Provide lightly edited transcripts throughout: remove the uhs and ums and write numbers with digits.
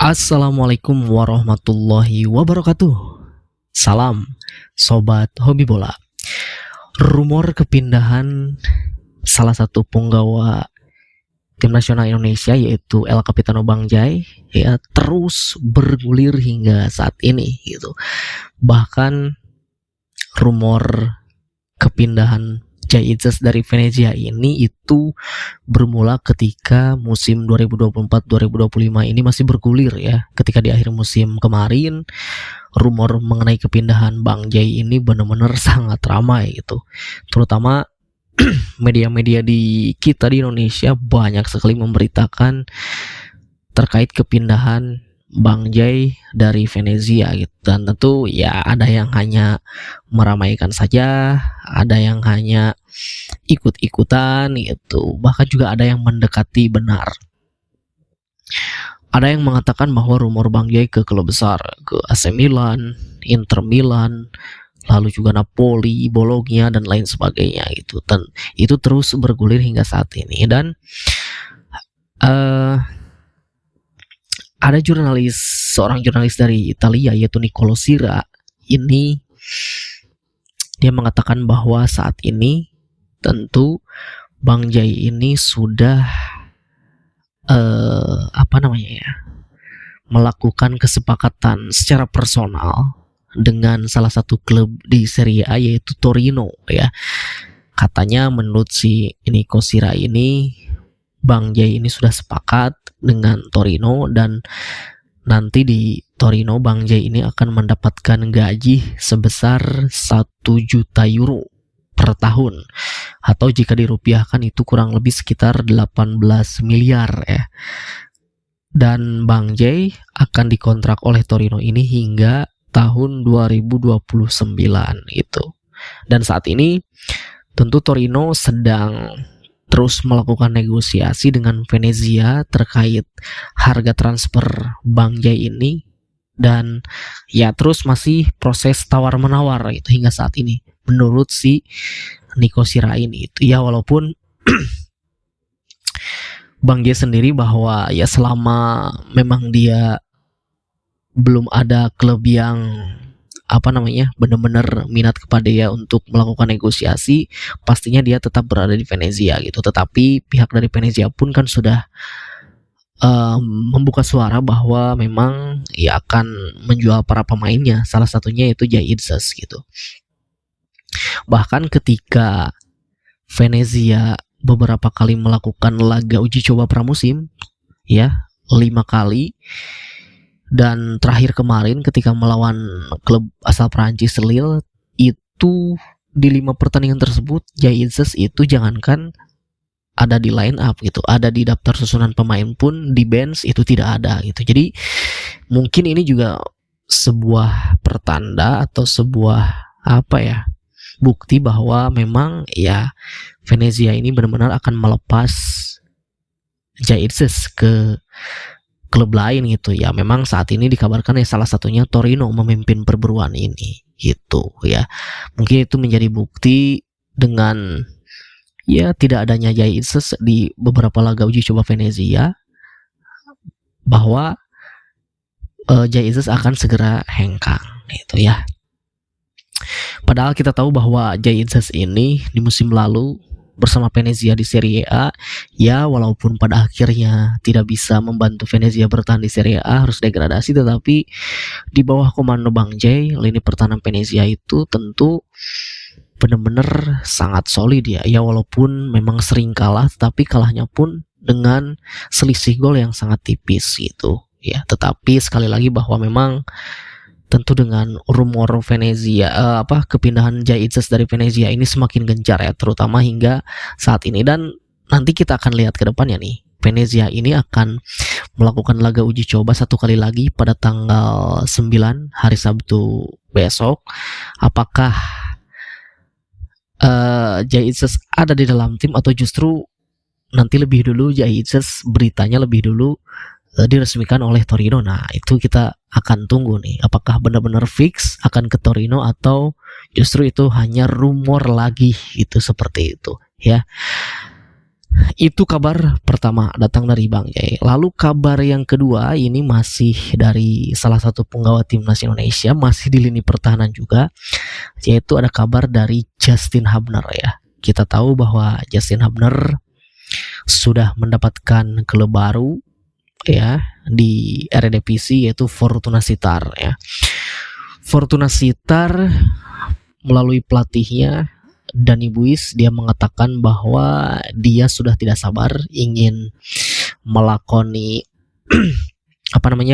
Assalamualaikum warahmatullahi wabarakatuh. Salam sobat hobi bola. Rumor kepindahan salah satu punggawa tim nasional Indonesia yaitu El Capitano Bang Jai ya terus bergulir hingga saat ini gitu. Bahkan rumor kepindahan Jai Itzes dari Venezia ini itu bermula ketika musim 2024-2025 ini masih bergulir ya. Ketika di akhir musim kemarin rumor mengenai kepindahan Bang Jai ini benar-benar sangat ramai gitu. Terutama media-media di kita di Indonesia banyak sekali memberitakan terkait kepindahan Bang Jai dari Venezia gitu. Dan tentu ya ada yang hanya meramaikan saja, ada yang hanya ikut-ikutan gitu. Bahkan juga ada yang mendekati benar. Ada yang mengatakan bahwa rumor Bang Jai ke klub besar, ke AC Milan, Inter Milan, lalu juga Napoli, Bologna dan lain sebagainya gitu. Dan itu terus bergulir hingga saat ini. Dan ada seorang jurnalis dari Italia yaitu Nicolo Sira ini dia mengatakan bahwa saat ini tentu Bang Jai ini sudah melakukan kesepakatan secara personal dengan salah satu klub di Serie A yaitu Torino ya. Katanya menurut si Nico Sira ini Bang Jai ini sudah sepakat dengan Torino dan nanti di Torino Bang Jai ini akan mendapatkan gaji sebesar 1 juta euro per tahun atau jika dirupiahkan itu kurang lebih sekitar 18 miliar ya. Dan Bang Jai akan dikontrak oleh Torino ini hingga tahun 2029 itu. Dan saat ini tentu Torino sedang terus melakukan negosiasi dengan Venezia terkait harga transfer Bang Jai ini dan ya terus masih proses tawar-menawar itu hingga saat ini menurut si Nico Sira ini itu ya. Walaupun Bang Jai sendiri bahwa ya selama memang dia belum ada klub yang benar-benar minat kepada dia untuk melakukan negosiasi, pastinya dia tetap berada di Venezia gitu. Tetapi pihak dari Venezia pun kan sudah membuka suara bahwa memang ia akan menjual para pemainnya, salah satunya yaitu Jai Itzes gitu. Bahkan ketika Venezia beberapa kali melakukan laga uji coba pramusim ya 5 kali, dan terakhir kemarin ketika melawan klub asal Prancis Lille itu di 5 pertandingan tersebut Jai Itzes itu jangankan ada di line up gitu, ada di daftar susunan pemain pun di bench itu tidak ada gitu. Jadi mungkin ini juga sebuah pertanda atau sebuah bukti bahwa memang ya Venezia ini benar-benar akan melepas Jai Itzes ke klub lain gitu ya. Memang saat ini dikabarkan ya salah satunya Torino memimpin perburuan ini gitu ya. Mungkin itu menjadi bukti dengan ya tidak adanya Jai Itzes di beberapa laga uji coba Venezia bahwa Jai Itzes akan segera hengkang gitu ya. Padahal kita tahu bahwa Jai Itzes ini di musim lalu bersama Venezia di Serie A ya, walaupun pada akhirnya tidak bisa membantu Venezia bertahan di Serie A, harus degradasi, tetapi di bawah komando Bang Jai lini pertahanan Venezia itu tentu benar-benar sangat solid ya. Ya walaupun memang sering kalah, tetapi kalahnya pun dengan selisih gol yang sangat tipis gitu ya. Tetapi sekali lagi bahwa memang tentu dengan rumor Venezia kepindahan Jai Itzes dari Venezia ini semakin gencar ya, terutama hingga saat ini. Dan nanti kita akan lihat ke depannya nih, Venezia ini akan melakukan laga uji coba 1 kali lagi pada tanggal 9 hari Sabtu besok. Apakah Jai Itzes ada di dalam tim atau justru nanti lebih dulu Jai Itzes beritanya lebih dulu diresmikan oleh Torino. Nah itu kita akan tunggu nih, apakah benar-benar fix akan ke Torino atau justru itu hanya rumor lagi itu seperti itu ya. Itu kabar pertama datang dari Bang Jai. Lalu kabar yang kedua ini masih dari salah satu penggawa timnas Indonesia, masih di lini pertahanan juga, yaitu ada kabar dari Justin Hubner ya. Kita tahu bahwa Justin Hubner sudah mendapatkan klub baru ya di Eredivisie, yaitu Fortuna Sittard ya. Fortuna Sittard melalui pelatihnya Danny Buis, dia mengatakan bahwa dia sudah tidak sabar ingin melakoni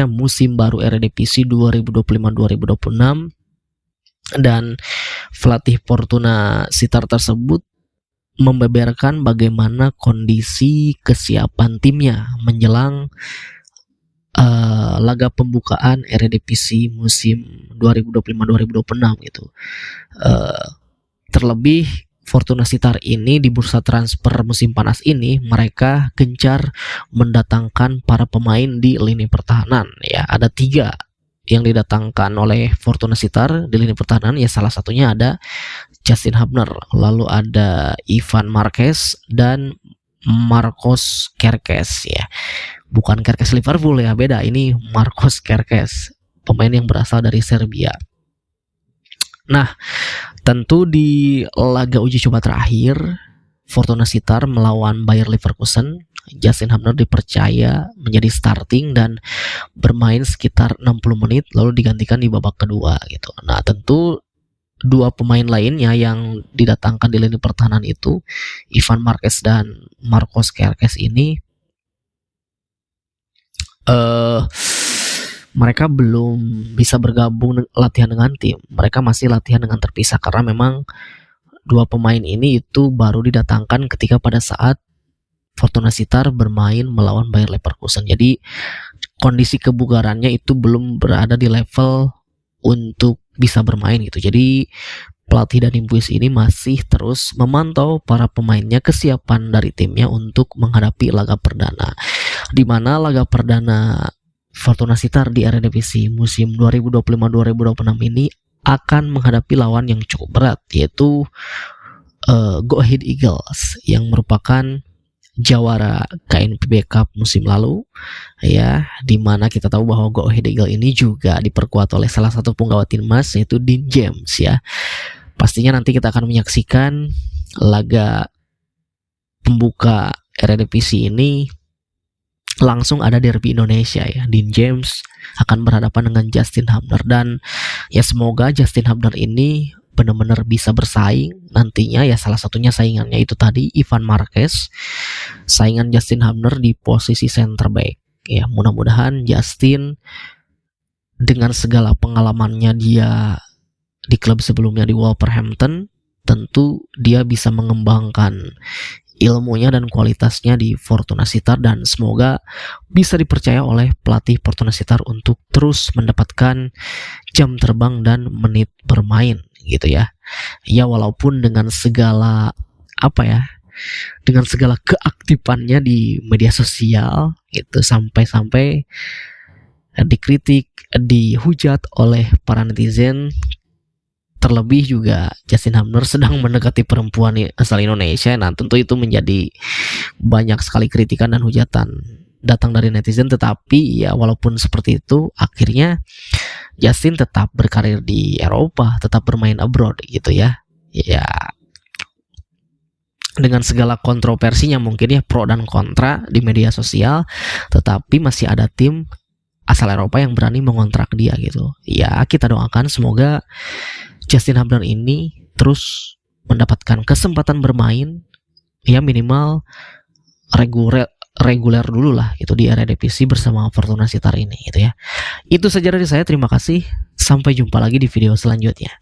musim baru Eredivisie 2025-2026, dan pelatih Fortuna Sittard tersebut membeberkan bagaimana kondisi kesiapan timnya menjelang laga pembukaan Eredivisie musim 2025-2026 gitu. Terlebih Fortuna Sittard ini di bursa transfer musim panas ini mereka gencar mendatangkan para pemain di lini pertahanan ya. Ada 3 yang didatangkan oleh Fortuna Sittard di lini pertahanan ya, salah satunya ada Justin Hubner, lalu ada Ivan Marquez dan Marcos Kerkez ya. Bukan Kerkez Liverpool ya, beda, ini Marcos Kerkez, pemain yang berasal dari Serbia. Nah, tentu di laga uji coba terakhir Fortuna Sittard melawan Bayer Leverkusen, Justin Hubner dipercaya menjadi starting dan bermain sekitar 60 menit lalu digantikan di babak kedua gitu. Nah, tentu 2 pemain lainnya yang didatangkan di lini pertahanan itu, Ivan Marquez dan Marcos Kerkez ini mereka belum bisa bergabung latihan dengan tim. Mereka masih latihan dengan terpisah karena memang 2 pemain ini itu baru didatangkan ketika pada saat Fortuna Sittard bermain melawan Bayer Leverkusen. Jadi kondisi kebugarannya itu belum berada di level untuk bisa bermain gitu. Jadi pelatih Danny Buis ini masih terus memantau para pemainnya, kesiapan dari timnya untuk menghadapi laga perdana. Di mana laga perdana Fortuna Sittard di Eredivisie musim 2025-2026 ini akan menghadapi lawan yang cukup berat, yaitu Go Ahead Eagles yang merupakan jawara KNPB Cup musim lalu ya, dimana kita tahu bahwa Go Ahead Eagles ini juga diperkuat oleh salah satu penggawa timnas yaitu Dean James ya. Pastinya nanti kita akan menyaksikan laga pembuka Eredivisie ini langsung ada derby Indonesia ya. Dean James akan berhadapan dengan Justin Hubner, dan ya semoga Justin Hubner ini benar-benar bisa bersaing nantinya ya. Salah satunya saingannya itu tadi Ivan Marquez, saingan Justin Hubner di posisi center back ya. Mudah-mudahan Justin dengan segala pengalamannya dia di klub sebelumnya di Wolverhampton, tentu dia bisa mengembangkan ilmunya dan kualitasnya di Fortuna Sittard, dan semoga bisa dipercaya oleh pelatih Fortuna Sittard untuk terus mendapatkan jam terbang dan menit bermain gitu ya. Ya walaupun dengan segala dengan segala keaktifannya di media sosial gitu, sampai-sampai dikritik, dihujat oleh para netizen. Terlebih juga Justin Hubner sedang mendekati perempuan asal Indonesia. Nah, tentu itu menjadi banyak sekali kritikan dan hujatan datang dari netizen. Tetapi ya walaupun seperti itu, akhirnya Justin tetap berkarir di Eropa, tetap bermain abroad gitu ya. Ya dengan segala kontroversinya mungkin ya, pro dan kontra di media sosial, tetapi masih ada tim asal Eropa yang berani mengontrak dia gitu. Ya kita doakan semoga Justin Hubner ini terus mendapatkan kesempatan bermain ya, minimal reguler dulu lah gitu di Eredivisie bersama Fortuna Sittard ini gitu ya. Itu saja dari saya, terima kasih, sampai jumpa lagi di video selanjutnya.